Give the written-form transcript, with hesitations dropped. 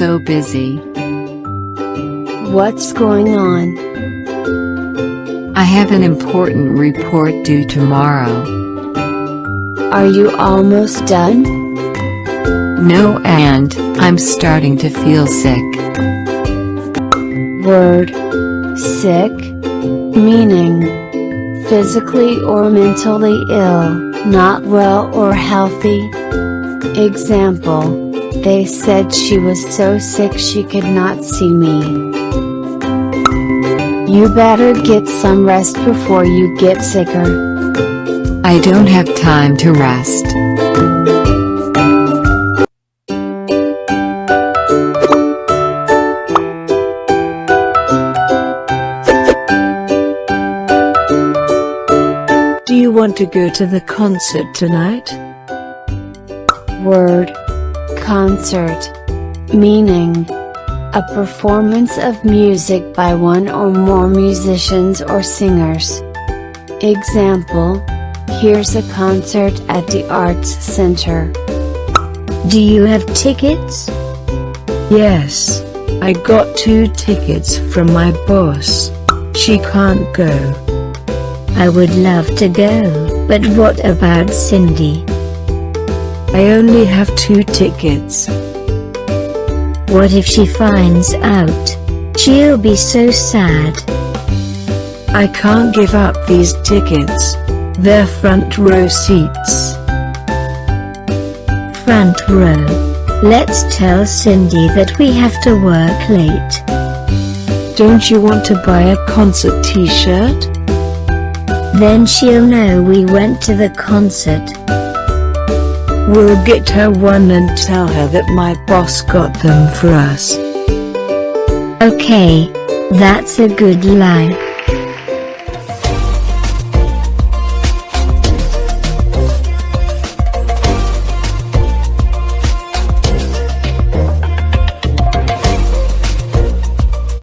so busy. What's going on? I have an important report due tomorrow. Are you almost done? No, and I'm starting to feel sick. Word. Sick. Meaning physically or mentally ill, not well or healthy. Example. They said she was so sick she could not see me. You better get some rest before you get sicker. I don't have time to rest. Do you want to go to the concert tonight? Word. Concert. Meaning a performance of music by one or more musicians or singers. Example. Here's a concert at the Arts Center. Do you have tickets? Yes. I got 2 tickets from my boss. She can't go. I would love to go, but what about Cindy? I only have 2 tickets. What if she finds out? She'll be so sad. I can't give up these tickets. They're front row seats. Front row. Let's tell Cindy that we have to work late. Don't you want to buy a concert t-shirt? Then she'll know we went to the concert. We'll get her one and tell her that my boss got them for us. Okay, that's a good lie.